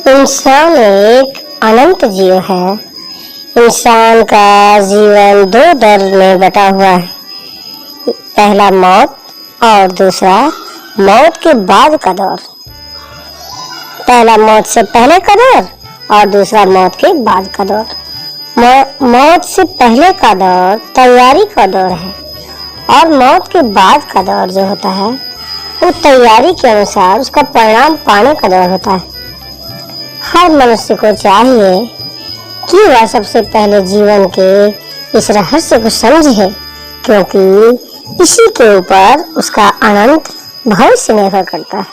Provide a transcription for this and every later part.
इंसान एक अनंत जीव है। इंसान का जीवन दो दौर में बटा हुआ है। पहला मौत और दूसरा मौत के बाद का दौर। पहला मौत से पहले का दौर और दूसरा मौत के बाद का दौर। मौत से पहले का दौर तैयारी का दौर है और मौत के बाद का दौर जो होता है वो तैयारी के अनुसार उसका परिणाम पाने का दौर होता है। हर मनुष्य को चाहिए कि वह सबसे पहले जीवन के इस रहस्य को समझे, क्योंकि इसी के ऊपर उसका अनंत भविष्य निर्भर करता है।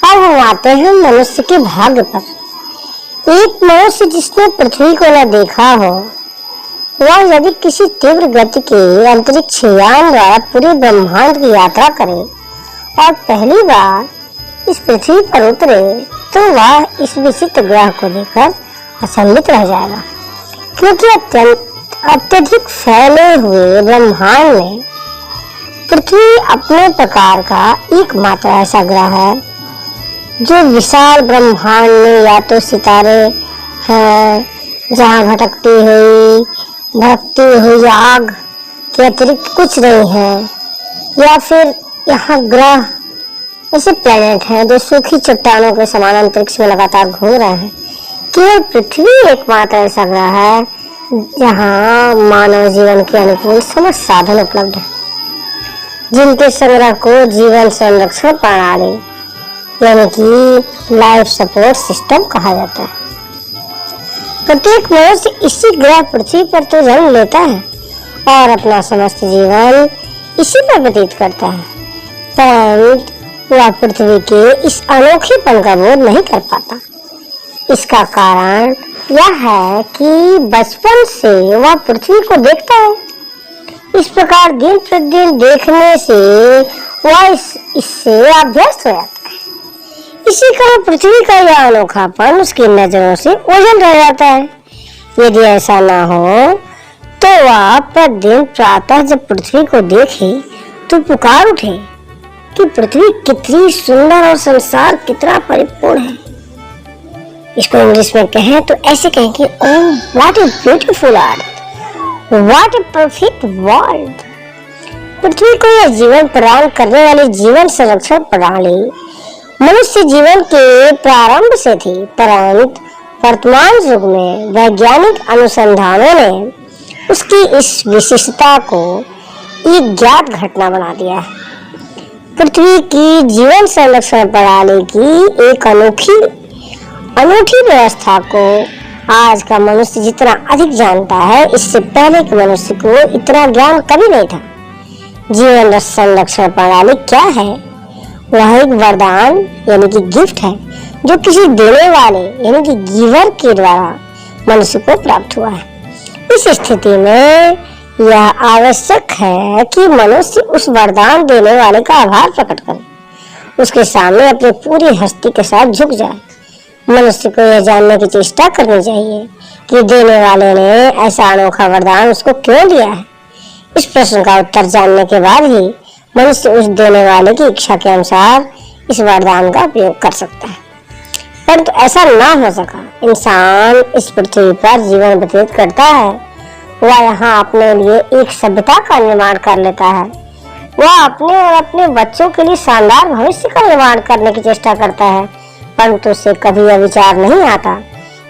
अब हम आते हैं मनुष्य के भाग्य पर। एक मनुष्य जिसने पृथ्वी को न देखा हो, वह यदि किसी तीव्र गति के अंतरिक्ष यान द्वारा पूरे ब्रह्मांड की यात्रा करे और पहली बार इस पृथ्वी पर उतरे, तो वह इस विचित्र ग्रह को देखकर अचंभित रह जाएगा, क्योंकि अत्यधिक फैले हुए ब्रह्मांड में पृथ्वी अपने प्रकार का एकमात्र ऐसा ग्रह है जो विशाल ब्रह्मांड में या तो सितारे हैं जहाँ भटकती हुई आग के अतिरिक्त कुछ नहीं है, या फिर यहाँ ग्रह ऐसे प्लैनेट हैं जो सूखी चट्टानों के समान अंतरिक्ष में लगातार घूम रहे हैं। केवल पृथ्वी एकमात्र ऐसा ग्रह है जहाँ मानव जीवन के अनुकूल समस्त साधन उपलब्ध है, जिनके संग्रह को जीवन संरक्षण प्रणाली यानी कि लाइफ सपोर्ट सिस्टम कहा जाता है। प्रत्येक मनुष्य इसी ग्रह पृथ्वी पर तो जन्म लेता है और अपना समस्त जीवन इसी पर व्यतीत करता है, परंतु वह पृथ्वी के इस अनोखेपन का बोध नहीं कर पाता। इसका कारण यह है कि बचपन से वह पृथ्वी को देखता है। इस प्रकार दिन प्रतिदिन देखने से वह इससे अभ्यस्त हो जाता है। इसी कारण पृथ्वी का यह अनोखापन उसकी नजरों से ओझल रह जाता है। यदि ऐसा ना हो तो वह प्रतिदिन प्रातः जब पृथ्वी को देखे तो पुकार उठे कि पृथ्वी कितनी सुंदर और संसार कितना परिपूर्ण है। इसको इंग्लिश में कहें तो ऐसे कहें कि oh what a beautiful earth, what a perfect world. पृथ्वी को यह जीवन प्रदान करने वाली जीवन संरक्षण प्रणाली मनुष्य जीवन के प्रारंभ से थी, परंतु वर्तमान युग में वैज्ञानिक अनुसंधानों ने उसकी इस विशिष्टता को एक ज्ञात घटना बना दिया है। पृथ्वी की जीवन संरक्षण प्रणाली की एक अनूठी व्यवस्था को आज का मनुष्य जितना अधिक जानता है, इससे पहले के मनुष्य को इतना ज्ञान कभी नहीं था। जीवन संरक्षण प्रणाली क्या है? वह एक वरदान यानी कि गिफ्ट है जो किसी देने वाले यानी कि गिवर के द्वारा मनुष्य को प्राप्त हुआ है। इस स्थिति में यह आवश्यक है कि मनुष्य उस वरदान देने वाले का आभार प्रकट करे, उसके सामने अपनी पूरी हस्ती के साथ झुक जाए। मनुष्य को यह जानने की चेष्टा करनी चाहिए कि देने वाले ने ऐसा अनोखा वरदान उसको क्यों दिया है। इस प्रश्न का उत्तर जानने के बाद ही मनुष्य उस देने वाले की इच्छा के अनुसार इस वरदान का उपयोग कर सकता है। परंतु ऐसा ना हो सका। इंसान इस पृथ्वी पर जीवन व्यतीत करता है, वह यहाँ अपने लिए एक सभ्यता का निर्माण कर लेता है। वह अपने और अपने बच्चों के लिए शानदार भविष्य का निर्माण करने की चेष्टा करता है, परंतु उसे कभी यह विचार नहीं आता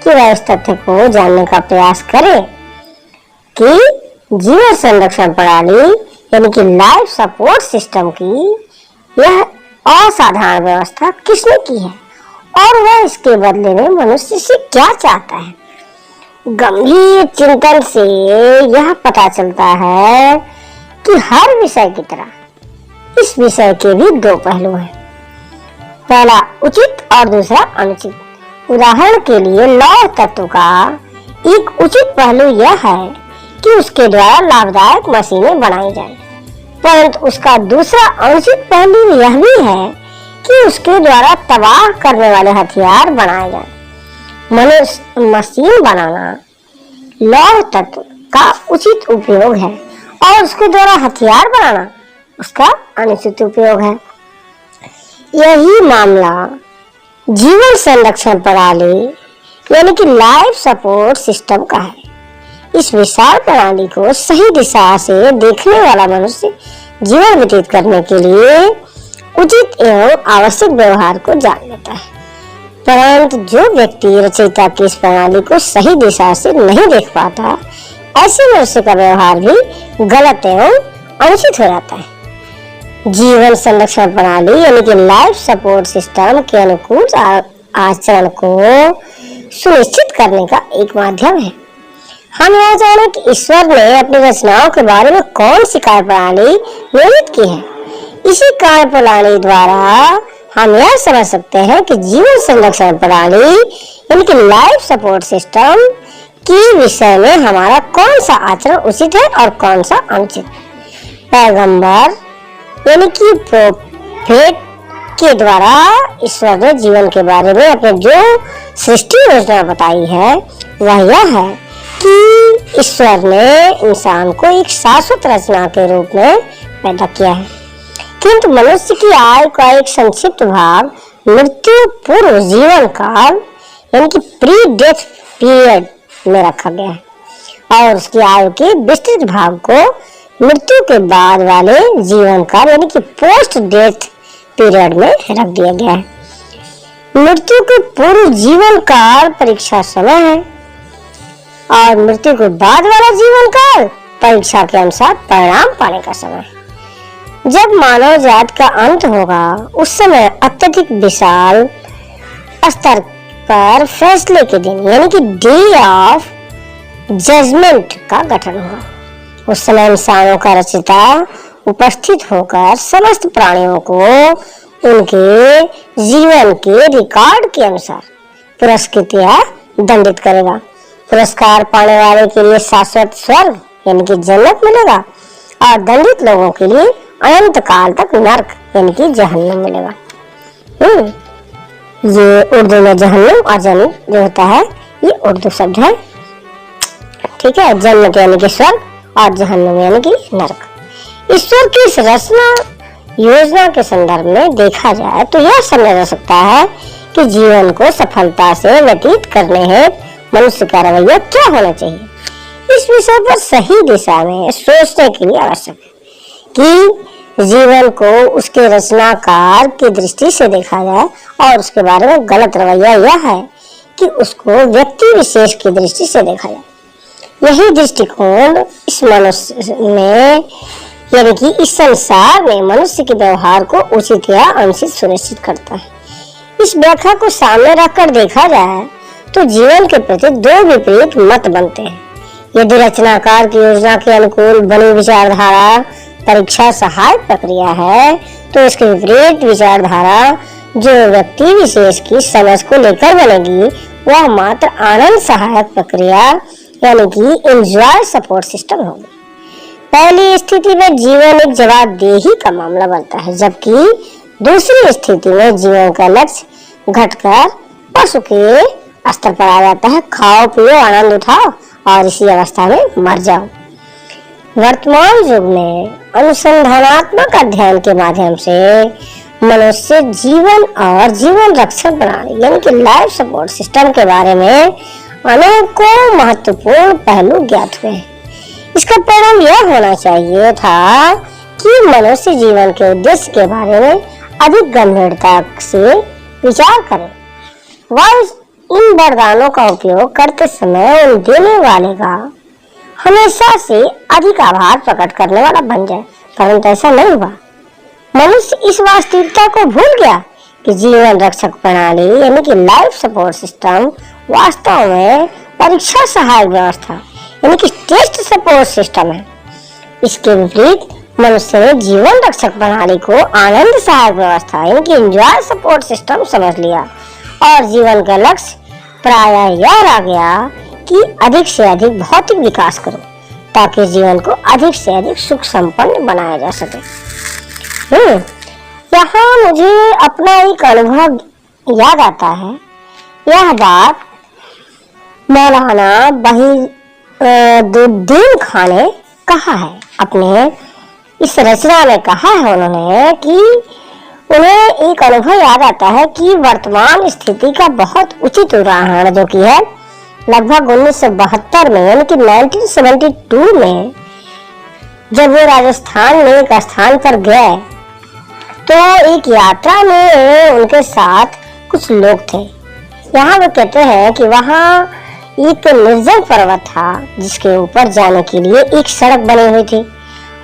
कि वह इस तथ्य को जानने का प्रयास करे कि जीवन संरक्षण प्रणाली यानी कि लाइफ सपोर्ट सिस्टम की यह असाधारण व्यवस्था किसने की है और वह इसके बदले में मनुष्य से क्या चाहता है। गंभीर चिंतन से यह पता चलता है कि हर विषय की तरह इस विषय के भी दो पहलू हैं, पहला उचित और दूसरा अनुचित। उदाहरण के लिए लौह तत्व का एक उचित पहलू यह है कि उसके द्वारा लाभदायक मशीनें बनाई जाएं, परंतु उसका दूसरा अनुचित पहलू यह भी है कि उसके द्वारा तबाह करने वाले हथियार बनाए जाएं। मशीन बनाना लौह तत्व का उचित उपयोग है और उसके द्वारा हथियार बनाना उसका अनुचित उपयोग है। यही मामला जीवन संरक्षण प्रणाली यानी कि लाइफ सपोर्ट सिस्टम का है। इस विशाल प्रणाली को सही दिशा से देखने वाला मनुष्य जीवन व्यतीत करने के लिए उचित एवं आवश्यक व्यवहार को जान लेता है। परंतु जो व्यक्ति रचयिता की इस प्रणाली को सही दिशा से नहीं देख पाता, ऐसे मनुष्य का व्यवहार भी गलत एवं अनुचित हो जाता है। जीवन संरक्षण प्रणाली यानी कि लाइफ सपोर्ट सिस्टम के अनुकूल आचरण को सुनिश्चित करने का एक माध्यम है। हम यह जाने कि ईश्वर ने अपनी रचनाओं के बारे में कौन सी कार्य प्रणाली निर्मित की है। इसी कार्य प्रणाली द्वारा हम यह समझ सकते हैं कि जीवन संरक्षण प्रणाली यानी कि लाइफ सपोर्ट सिस्टम की विषय में हमारा कौन सा आचरण उचित है और कौन सा अनुचित। पैगंबर यानी कि प्रोफेट के द्वारा ईश्वर ने जीवन के बारे में अपने जो सृष्टि योजना बताई है वह यह है कि ईश्वर ने इंसान को एक शाश्वत रचना के रूप में पैदा किया है, किंतु मनुष्य की आयु का एक संक्षिप्त भाग मृत्यु पूर्व जीवन काल यानी कि प्री डेथ पीरियड में रखा गया है और उसकी आयु के विस्तृत भाग को मृत्यु के बाद वाले जीवन काल यानी कि पोस्ट डेथ पीरियड में रख दिया गया है। मृत्यु के पूर्व जीवन काल परीक्षा समय है और मृत्यु के बाद वाला जीवन काल परीक्षा के अनुसार परिणाम पाने का समय है। जब मानव जात का अंत होगा उस समय अत्यधिक विशाल स्तर पर फैसले के दिन यानी कि डे ऑफ जजमेंट का गठन होगा। उस समय इंसानों का रचयिता उपस्थित होकर समस्त प्राणियों को उनके जीवन के रिकॉर्ड के अनुसार पुरस्कृत या दंडित करेगा। पुरस्कार पाने वाले के लिए शाश्वत स्वर्ग यानी कि जन्नत मिलेगा और दंडित लोगों के लिए अनंत काल तक नर्क यानी कि जहन्नुम मिलेगा। ये उर्दू में जहन्नुम और जन्नत जो होता है ये उर्दू शब्द है, ठीक है। जन्नत यानी कि स्वर्ग और जहन्नुम यानी कि नर्क। ईश्वर की इस रचना योजना के संदर्भ में देखा जाए तो यह समझा जा सकता है कि जीवन को सफलता से व्यतीत करने हेतु मनुष्य का रवैया क्या होना चाहिए। इस विषय पर सही दिशा में सोचने के लिए आवश्यक है कि जीवन को उसके रचनाकार की दृष्टि से देखा जाए और उसके बारे में गलत रवैया यह है कि उसको व्यक्ति विशेष की दृष्टि से देखा जाए। यही दृष्टिकोण इस मनुष्य में यानी कि इस संसार में मनुष्य के व्यवहार को उचित या अनुचित सुनिश्चित करता है। इस व्याख्या को सामने रखकर देखा जाए तो जीवन के प्रति दो विपरीत मत बनते हैं। यदि रचनाकार की योजना के अनुकूल बनी विचारधारा परीक्षा सहायक प्रक्रिया है तो इसके विपरीत विचारधारा जो व्यक्ति विशेष की समझ को लेकर बनेगी वह मात्र आनंद सहायक प्रक्रिया यानी कि एंजॉय सपोर्ट सिस्टम होगी। पहली स्थिति में जीवन एक जवाबदेही का मामला बनता है, जबकि दूसरी स्थिति में जीवन का लक्ष्य घटकर पशु के स्तर पर आ जाता है। खाओ पियो आनंद उठाओ और इसी अवस्था में मर जाओ। वर्तमान युग में अनुसंधानात्मक अध्ययन के माध्यम से मनुष्य जीवन और जीवन रक्षण प्रणाली यानी कि लाइफ सपोर्ट सिस्टम के बारे में अनेकों महत्वपूर्ण पहलू ज्ञात हुए हैं। इसका परिणाम यह होना चाहिए था कि मनुष्य जीवन के उद्देश्य के बारे में अधिक गंभीरता से विचार करे। वह इन वरदानों का उपयोग करते समय उन देने वाले का हमेशा से अधिक आभार प्रकट करने वाला बन जाए, परंतु ऐसा नहीं हुआ। मनुष्य इस वास्तविकता को भूल गया कि जीवन रक्षक प्रणाली यानी कि लाइफ सपोर्ट सिस्टम वास्तव में परीक्षा सहायक व्यवस्था यानी कि टेस्ट सपोर्ट सिस्टम है। इसके विपरीत मनुष्य ने जीवन रक्षक प्रणाली को आनंद सहायक व्यवस्था यानी कि एंजॉय सपोर्ट सिस्टम समझ लिया और जीवन का लक्ष्य प्रायः यह रह गया कि अधिक से अधिक भौतिक विकास करो ताकि जीवन को अधिक से अधिक सुख संपन्न बनाया जा सके। यहाँ मुझे अपना एक अनुभव याद आता है। यह बात मौलाना वहीदुद्दीन खान ने कहा है, अपने इस रचना में कहा है उन्होंने कि उन्हें एक अनुभव याद आता है कि वर्तमान स्थिति का बहुत उचित उदाहरण जो कि है लगभग 1972 में यानी कि 1972 में जब वो राजस्थान में एक स्थान पर गए तो एक यात्रा में उनके साथ कुछ लोग थे। यहाँ वो कहते हैं कि वहाँ एक निर्जन पर्वत था जिसके ऊपर जाने के लिए एक सड़क बनी हुई थी।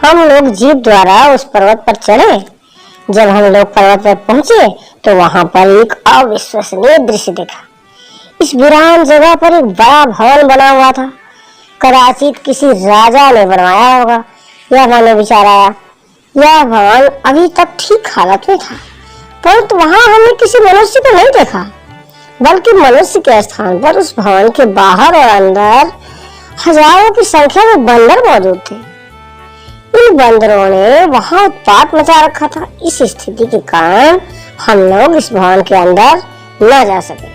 हम लोग जीप द्वारा उस पर्वत पर चढ़े। जब हम लोग पर्वत पर पहुंचे तो वहां पर एक अविश्वसनीय दृश्य देखा। इस वीरान जगह पर एक बड़ा भवन बना हुआ था। कदाचित किसी राजा ने बनवाया होगा। यह मैंने विचार आया, यह भवन अभी तक ठीक हालत में था, परंतु वहां हमने किसी मनुष्य को नहीं देखा, बल्कि मनुष्य के स्थान पर उस भवन के बाहर और अंदर हजारों की संख्या में बंदर मौजूद थे। इन बंदरों ने वहां उत्पात मचा रखा था। इस स्थिति के कारण हम लोग इस भवन के अंदर न जा सके,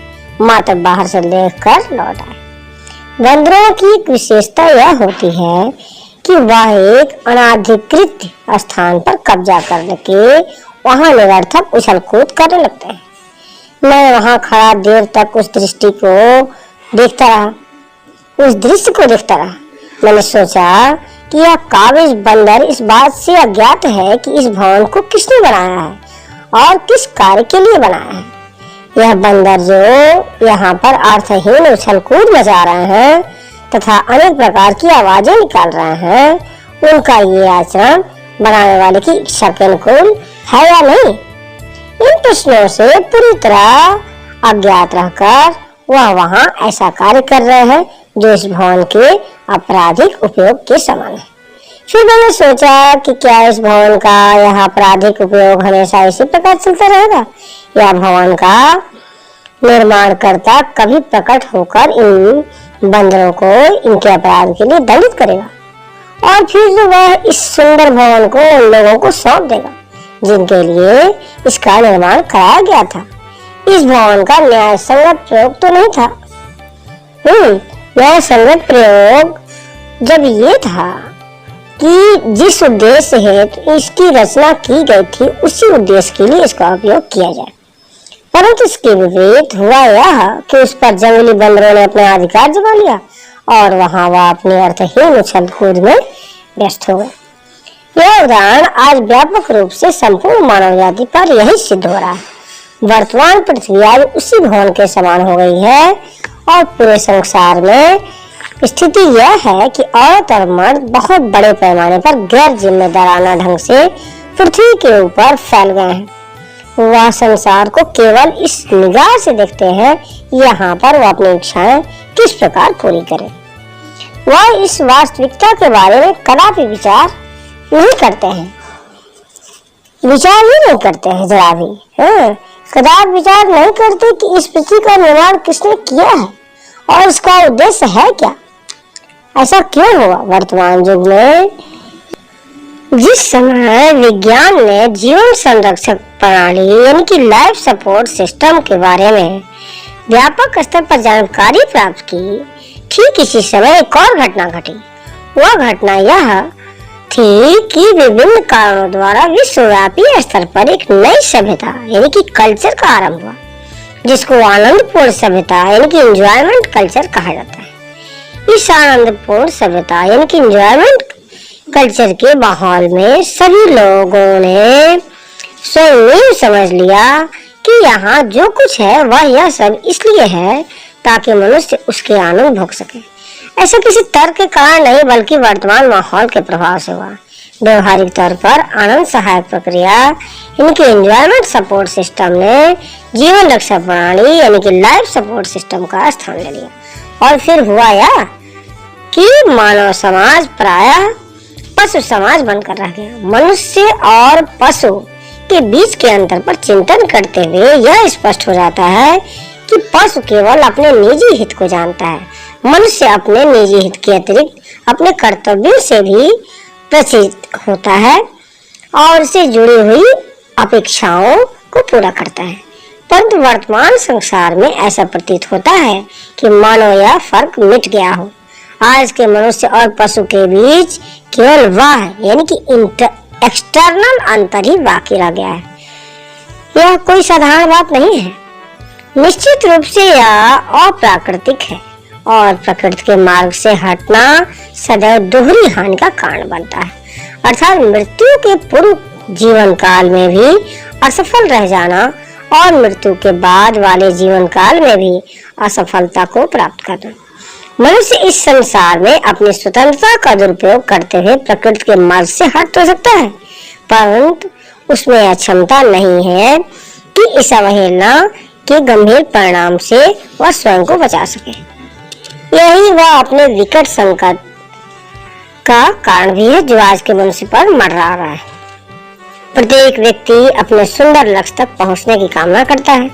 मात्र बाहर से देखकर लौट आए। बंदरों की एक विशेषता यह होती है कि वह एक अनाधिकृत स्थान पर कब्जा करके वहां निरर्थक उछल कूद करने लगते हैं। मैं वहां खड़ा देर तक उस दृश्य को देखता रहा। मैंने सोचा कि यह काबिज बंदर इस बात से अज्ञात है कि इस भवन को किसने बनाया है और किस कार्य के लिए बनाया है। यह बंदर जो यहाँ पर अर्थहीन उछल कूद मचा रहे हैं तथा अनेक प्रकार की आवाजें निकाल रहे हैं, उनका ये आचरण बनाने वाले की इच्छा के अनुकूल है या नहीं। इन प्रश्नों से पूरी तरह अज्ञात रहकर वह वहाँ ऐसा कार्य कर रहे हैं जो इस भवन के आपराधिक उपयोग के समान है। फिर मैंने सोचा कि क्या इस भवन का यह आपराधिक उपयोग हमेशा इसी प्रकार चलता रहेगा या भवन का निर्माणकर्ता कभी प्रकट होकर इन बंदरों को इनके अपराध के लिए दंडित करेगा और फिर वह इस सुंदर भवन को उन लोगों को सौंप देगा जिनके लिए इसका निर्माण कराया गया था। इस भवन का न्याय संगत प्रयोग तो नहीं था। न्याय संगत प्रयोग जब ये था कि जिस उद्देश्य हेतु इसकी रचना की गई थी उसी उद्देश्य के लिए इसका उपयोग किया जाए, परंतु इसके विपरीत हुआ यह कि उस पर जंगली बंदरों ने अपना अधिकार जमा लिया और वहां वह अपने अर्थहीन उछल कूद में व्यस्त हो गए। यह उदाहरण आज व्यापक रूप से संपूर्ण मानव जाति पर यही सिद्ध हो रहा है। वर्तमान पृथ्वी आज उसी भवन के समान हो गई है और पूरे संसार में स्थिति यह है कि औरत और मर्द बहुत बड़े पैमाने पर गैर जिम्मेदाराना ढंग से पृथ्वी के ऊपर फैल गए हैं। वह संसार को केवल इस निगाह से देखते हैं यहाँ पर वह अपनी इच्छाएं किस प्रकार पूरी करे। वह इस वास्तविकता के बारे में कदापि विचार नहीं करते हैं, जरा भी कदापि विचार नहीं करते कि इस पृथ्वी का निर्माण किसने किया है और इसका उद्देश्य है क्या। ऐसा क्यों हुआ? वर्तमान युग में जिस समय विज्ञान ने जीवन संरक्षक प्रणाली यानी कि लाइफ सपोर्ट सिस्टम के बारे में व्यापक स्तर पर जानकारी प्राप्त की, ठीक इसी समय एक और घटना घटी। वह घटना यह थी कि विभिन्न कारणों द्वारा विश्वव्यापी स्तर पर एक नई सभ्यता यानी कि कल्चर का आरंभ हुआ, जिसको आनंदपूर्ण सभ्यता यानी कि एंजॉयमेंट कल्चर कहा जाता है। इस आनंदपूर्ण सभ्यता यानी कि एंजॉयमेंट कल्चर के माहौल में सभी लोगों ने स्वयं समझ लिया कि यहाँ जो कुछ है वह यह सब इसलिए है ताकि मनुष्य उसके आनंद भोग सके। ऐसा किसी तर्क के कारण नहीं बल्कि वर्तमान माहौल के प्रभाव से हुआ। व्यवहारिक तौर पर आनंद सहायक प्रक्रिया यानी कि एंजॉयमेंट सपोर्ट सिस्टम ने जीवन रक्षा प्रणाली यानी कि लाइफ सपोर्ट सिस्टम का स्थान ले लिया और फिर हुआ यह कि मानव समाज प्रायः पशु समाज बनकर रह गया। मनुष्य और पशु के बीच के अंतर पर चिंतन करते हुए यह स्पष्ट हो जाता है कि पशु केवल अपने निजी हित को जानता है, मनुष्य अपने निजी हित के अतिरिक्त अपने कर्तव्यों से भी परिचित होता है और उससे जुड़ी हुई अपेक्षाओं को पूरा करता है। परंतु वर्तमान संसार में ऐसा प्रतीत होता है कि मानो यह फर्क मिट गया हो। आज के मनुष्य और पशु के बीच केवल वह यानी कि एक्सटर्नल अंतर ही बाकी रह गया है। यह कोई साधारण बात नहीं है। निश्चित रूप से यह अप्राकृतिक है और प्रकृति के मार्ग से हटना सदैव दोहरी हानि का कारण बनता है। अर्थात मृत्यु के पूर्व जीवन काल में भी असफल रह जाना और मृत्यु के बाद वाले जीवन काल में भी असफलता को प्राप्त करना। मनुष्य इस संसार में अपनी स्वतंत्रता का दुरुपयोग करते हुए प्रकृति के मार्ग से हट तो सकता है, परंतु उसमें यह क्षमता नहीं है कि इस अवहेलना के गंभीर परिणाम से वह स्वयं को बचा सके। यही वह अपने विकट संकट का कारण भी है जो आज के मनुष्य पर मंडरा रहा है। प्रत्येक व्यक्ति अपने सुंदर लक्ष्य तक पहुंचने की कामना करता है।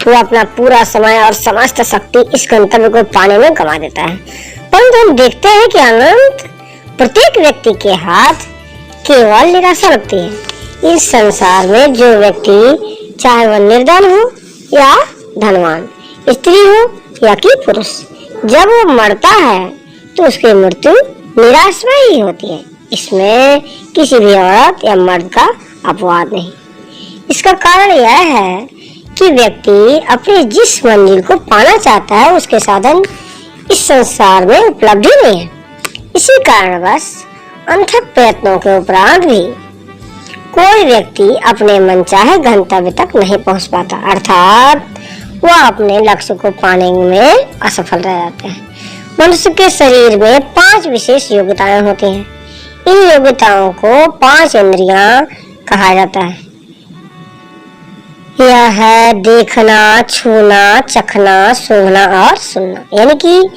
वो अपना पूरा समय और समस्त शक्ति इस गंतव्य को पाने में गंवा देता है, परंतु हम देखते हैं कि अनंत प्रत्येक व्यक्ति के हाथ केवल निराशा रखती है। इस संसार में जो व्यक्ति, चाहे वह निर्धन हो या धनवान, स्त्री हो या कि पुरुष, जब वो मरता है तो उसकी मृत्यु निराशमय ही होती है। इसमें किसी भी औरत या मर्द का अपवाद नहीं। इसका कारण यह है कि व्यक्ति अपनी जिस मंजिल को पाना चाहता है उसके साधन इस संसार में उपलब्ध ही नहीं है। इसी कारणवश अनथक प्रयत्नों के उपरांत भी कोई व्यक्ति अपने मनचाहे गंतव्य तक नहीं पहुंच पाता, अर्थात वह अपने लक्ष्य को पाने में असफल रह जाते हैं। मनुष्य के शरीर में 5 विशेष योग्यताएं होती हैं। इन योग्यताओं को 5 इंद्रियां कहा जाता है। यह है देखना, छूना, चखना, सूंघना और सुनना, यानी कि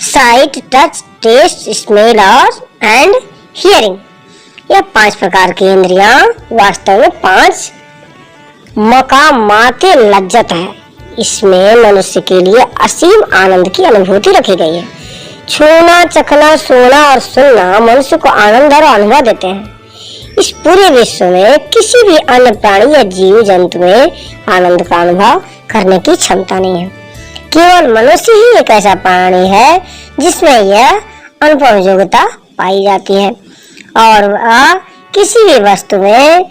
साइट, टच, टेस्ट, स्मेल और एंड हियरिंग। यह 5 प्रकार की इंद्रियां वास्तव में 5 मकामाते लज्जत है। इसमें मनुष्य के लिए असीम आनंद की अनुभूति रखी गई है। छूना, चखना, सूंघना और सुनना मनुष्य को आनंद और अनुभव देते हैं। इस पूरे विश्व में किसी भी अन्य प्राणी या जीव जंतु में आनंद का अनुभव करने की क्षमता नहीं है। केवल मनुष्य ही एक ऐसा प्राणी है जिसमें यह अनुभव योग्यता पाई जाती है और वह किसी भी वस्तु में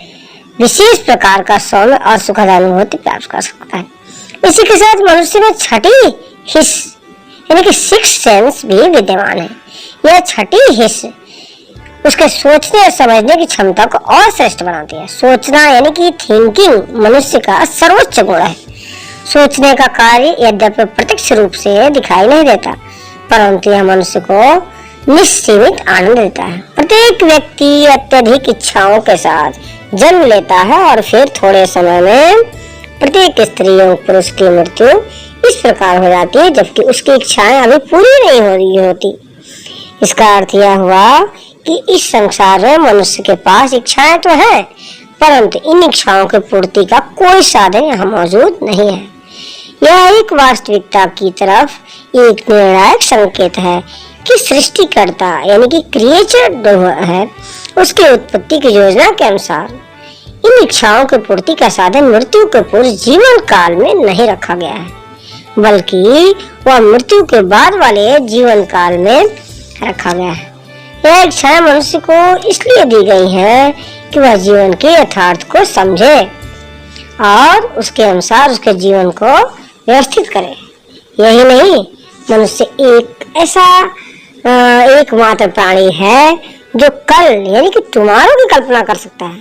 विशेष प्रकार का सौम्य और सुखद अनुभूति प्राप्त कर सकता है। इसी के साथ मनुष्य में छठी हिस्स यानी कि 6th सेंस भी विद्यमान है। यह छठी हिस्स उसके सोचने और समझने की क्षमता को और श्रेष्ठ बनाती है। सोचना यानी कि थिंकिंग मनुष्य का सर्वोच्च गुण है। सोचने का कार्य यद्यपि प्रत्यक्ष रूप से दिखाई नहीं देता, परंतु यह मनुष्य को निश्सीमित आनंद देता है। प्रत्येक व्यक्ति अत्यधिक इच्छाओं के साथ जन्म लेता है और फिर थोड़े समय में प्रत्येक स्त्री और पुरुष की मृत्यु इस प्रकार हो जाती है जबकि उसकी इच्छाएं अभी पूरी नहीं हो रही होती। इसका अर्थ यह हुआ कि इस संसार में मनुष्य के पास इच्छाएं तो है, परंतु इन इच्छाओं की पूर्ति का कोई साधन यहाँ मौजूद नहीं है। यह एक वास्तविकता की तरफ एक निर्णायक संकेत है कि सृष्टिकर्ता यानी कि क्रिएचर जो है उसकी उत्पत्ति की योजना के अनुसार इन इच्छाओं की पूर्ति का साधन मृत्यु के पूर्व जीवन काल में नहीं रखा गया है, बल्कि वह मृत्यु के बाद वाले जीवन काल में रखा गया है। यह इच्छाएं मनुष्य को इसलिए दी गई हैं कि वह जीवन के यथार्थ को समझे और उसके अनुसार उसके जीवन को व्यवस्थित करे। यही नहीं, मनुष्य एक ऐसा एकमात्र प्राणी है जो कल यानी कि टुमारो की कल्पना कर सकता है,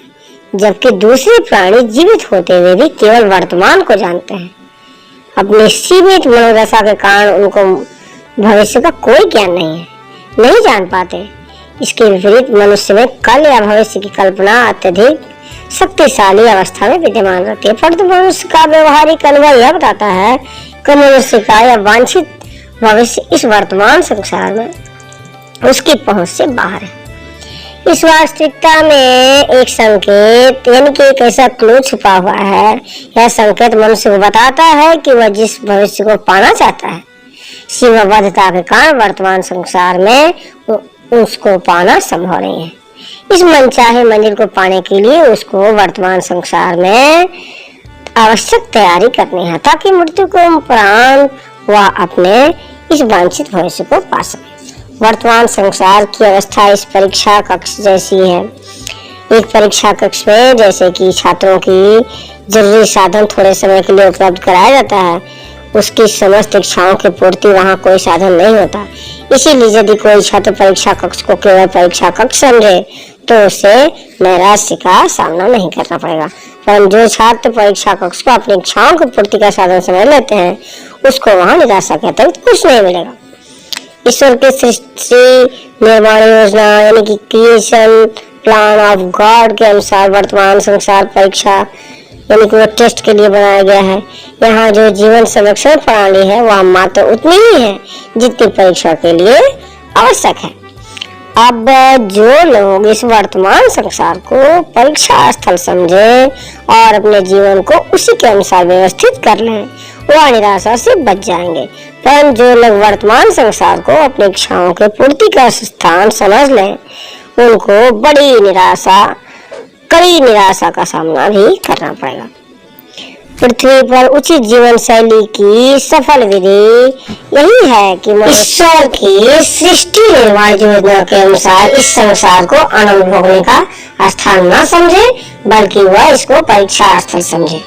जबकि दूसरे प्राणी जीवित होते हुए भी केवल वर्तमान को जानते हैं। अपनी सीमित मनोदशा के कारण उनको भविष्य का कोई ज्ञान नहीं है, नहीं जान पाते। इसके विपरीत मनुष्य में कल या भविष्य की कल्पना अत्यधिक शक्तिशाली अवस्था में विद्यमान रहती है, परंतु मनुष्य का व्यवहारिक अनुभव यह बताता है कि मनुष्य का यह वांछित भविष्य इस वर्तमान संसार में उसकी पहुंच से बाहर है। इस वास्तविकता में एक संकेत यानी कि एक ऐसा क्लू छुपा हुआ है। यह संकेत मनुष्य को बताता है कि वह जिस भविष्य को पाना चाहता है, सीमाबद्धता के कारण वर्तमान संसार में उसको पाना संभव नहीं है। इस मनचाहे मंजिल को पाने के लिए उसको वर्तमान संसार में आवश्यक तैयारी करनी है ताकि मृत्यु के उपरांत वह अपने इस वांछित भविष्य को पा सके। वर्तमान संसार की अवस्था इस परीक्षा कक्ष जैसी है। एक परीक्षा कक्ष में जैसे कि छात्रों की जरूरी साधन थोड़े समय के लिए उपलब्ध कराया जाता है, उसकी समस्त इच्छाओं की पूर्ति वहाँ कोई साधन नहीं होता। इसीलिए यदि कोई छात्र परीक्षा कक्ष को केवल परीक्षा कक्ष समझे तो उसे नैराश्य का सामना नहीं करना पड़ेगा। परंतु जो छात्र परीक्षा कक्ष को अपनी इच्छाओं की पूर्ति का साधन समझ लेते हैं, उसको वहाँ निराशा के अतिरिक्त कुछ नहीं मिलेगा। ईश्वर की सृष्टि निर्माण योजना यानी कि क्रिएशन प्लान ऑफ गॉड के अनुसार वर्तमान संसार परीक्षा यानी कि वो टेस्ट के लिए बनाया गया है। यहाँ जो जीवन संरक्षण प्रणाली है वह मात्र उतनी ही है जितनी परीक्षा के लिए आवश्यक है। अब जो लोग इस वर्तमान संसार को परीक्षा स्थल समझे और अपने जीवन को उसी के अनुसार व्यवस्थित कर लें, वह निराशा से बच जाएंगे। पर जो लोग वर्तमान संसार को अपनी इच्छाओं के पूर्ति का स्थान समझ लें, उनको कड़ी निराशा का सामना भी करना पड़ेगा। पृथ्वी पर उचित जीवन शैली की सफल विधि यही है कि ईश्वर की सृष्टि निर्माण योजना के अनुसार इस संसार को आनंद भोगने का स्थान न समझे, बल्कि वह इसको परीक्षा स्थल समझे।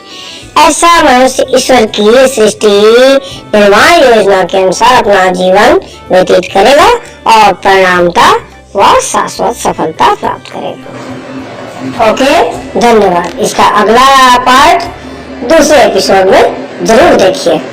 ऐसा मनुष्य ईश्वर की सृष्टि निर्माण योजना के अनुसार अपना जीवन व्यतीत करेगा और परिणामतः वह शाश्वत सफलता प्राप्त करेगा। ओके, धन्यवाद। इसका अगला पार्ट दूसरे एपिसोड में जरूर देखिए।